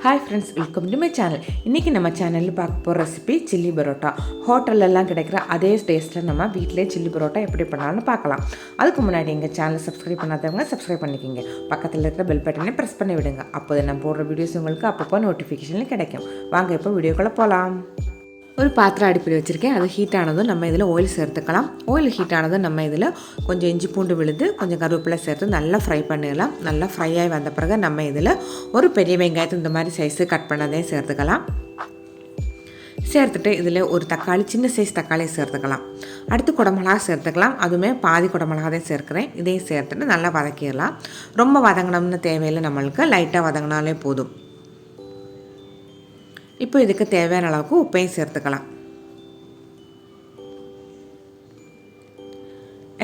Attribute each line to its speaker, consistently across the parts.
Speaker 1: Hi friends, welcome to my channel. இன்றைக்கி நம்ம சேனலில் பார்க்க போகிற ரெசிபி சில்லி பரோட்டா. ஹோட்டல்லலாம் கிடைக்கிற அதே டேஸ்ட்டில் நம்ம வீட்டிலே சில்லி பரோட்டா எப்படி பண்ணாலும் பார்க்கலாம். அதுக்கு முன்னாடி எங்கள் சேனலை சப்ஸ்கிரைப் பண்ணாதவங்க சப்ஸ்கிரைப் பண்ணிக்கிங்க. பக்கத்தில் இருக்கிற பெல் பட்டனை ப்ரெஸ் பண்ணி விடுங்க. அப்போது நான் போடுற வீடியோஸ் உங்களுக்கு அப்பப்போ நோட்டிஃபிகேஷனில் கிடைக்கும். வாங்க இப்போ வீடியோக்குள்ளே போகலாம். ஒரு பாத்திரம் அடுப்பில் வச்சுருக்கேன். அது ஹீட் ஆனதும் நம்ம இதில் ஆயில் சேர்த்துக்கலாம். ஆயில் ஹீட் ஆனதும் நம்ம இதில் கொஞ்சம் இஞ்சி பூண்டு விழுது, கொஞ்சம் கருவேப்பிலை சேர்த்து நல்லா ஃப்ரை பண்ணிடலாம். நல்லா ஃப்ரை ஆகி வந்த பிறகு நம்ம இதில் ஒரு பெரிய வெங்காயத்தை இந்த மாதிரி சைஸு கட் பண்ணதையும் சேர்த்துக்கலாம். சேர்த்துட்டு இதில் ஒரு தக்காளி, சின்ன சைஸ் தக்காளியை சேர்த்துக்கலாம். அடுத்து குடமிளகா சேர்த்துக்கலாம். அதுவுமே பாதி குடமிளகாதையும் சேர்க்குறேன். இதையும் சேர்த்துட்டு நல்லா வதக்கிடலாம். ரொம்ப வதங்கணும்னு தேவையில்லை, நம்மளுக்கு லைட்டாக வதங்கினாலே போதும். இப்போ இதுக்கு தேவையான அளவுக்கு உப்பையும் சேர்த்துக்கலாம்.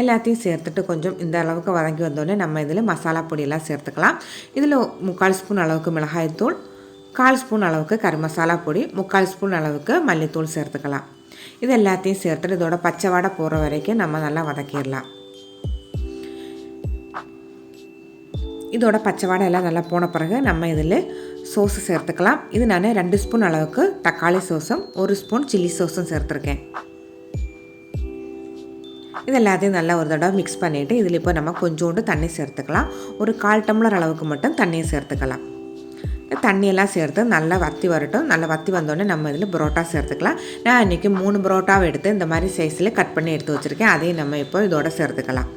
Speaker 1: எல்லாத்தையும் சேர்த்துட்டு கொஞ்சம் இந்த அளவுக்கு வதங்கி வந்தோடனே நம்ம இதில் மசாலா பொடியெல்லாம் சேர்த்துக்கலாம். இதில் 3/4 ஸ்பூன் அளவுக்கு மிளகாய்த்தூள், 1/4 ஸ்பூன் அளவுக்கு கறி மசாலா பொடி, 3/4 ஸ்பூன் அளவுக்கு மல்லித்தூள் சேர்த்துக்கலாம். இது எல்லாத்தையும் சேர்த்துட்டு இதோட பச்சை வாடை போகிற வரைக்கும் நம்ம நல்லா வதக்கிடலாம். இதோட பச்சை வாடை எல்லாம் நல்லா போன பிறகு நம்ம இதில் சோஸு சேர்த்துக்கலாம். இது நான் 2 ஸ்பூன் அளவுக்கு தக்காளி சோஸும் 1 ஸ்பூன் சில்லி சோஸும் சேர்த்துருக்கேன். இது எல்லாத்தையும் நல்லா ஒரு தடவை மிக்ஸ் பண்ணிவிட்டு இதில் இப்போ நம்ம கொஞ்சோண்டு தண்ணி சேர்த்துக்கலாம். ஒரு 1/4 டம்ளர் அளவுக்கு மட்டும் தண்ணியை சேர்த்துக்கலாம். தண்ணியெல்லாம் சேர்த்து நல்லா வற்றி வரட்டும். நல்லா வற்றி வந்தோடனே நம்ம இதில் பரோட்டா சேர்த்துக்கலாம். நான் இன்றைக்கி 3 பரோட்டாவை எடுத்து இந்த மாதிரி சைஸில் கட் பண்ணி எடுத்து வச்சுருக்கேன். அதையும் நம்ம இப்போ இதோட சேர்த்துக்கலாம்.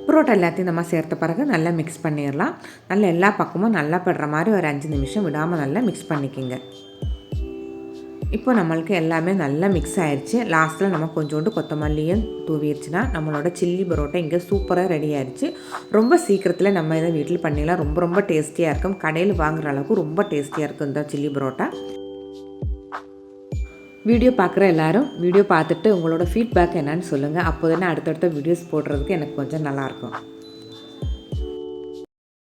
Speaker 1: பரோட்டா எல்லாத்தையும் நம்ம சேர்த்த பிறகு நல்லா மிக்ஸ் பண்ணிடலாம். நல்லா எல்லா பக்கமும் நல்லா படுற மாதிரி ஒரு 5 நிமிஷம் விடாமல் நல்லா மிக்ஸ் பண்ணிக்கோங்க. இப்போ நம்மளுக்கு எல்லாமே நல்லா மிக்ஸ் ஆயிடுச்சு. லாஸ்ட்டில் நம்ம கொஞ்சோண்டு கொத்தமல்லியும் தூவிடுச்சுன்னா நம்மளோட சில்லி பரோட்டா இங்கே சூப்பராக ரெடி ஆயிடுச்சு. ரொம்ப சீக்கிரத்தில் நம்ம இதை வீட்டில் பண்ணிடலாம். ரொம்ப ரொம்ப டேஸ்டியாக இருக்கும். கடையில் வாங்குகிற அளவுக்கு ரொம்ப டேஸ்டியாக இருக்கும் இந்த சில்லி பரோட்டா. வீடியோ பார்க்குற எல்லோரும் வீடியோ பார்த்துட்டு உங்களோட ஃபீட்பேக் என்னன்னு சொல்லுங்கள். அப்போ தானே அடுத்தடுத்த வீடியோஸ் போடுறதுக்கு எனக்கு கொஞ்சம் நல்லாயிருக்கும்.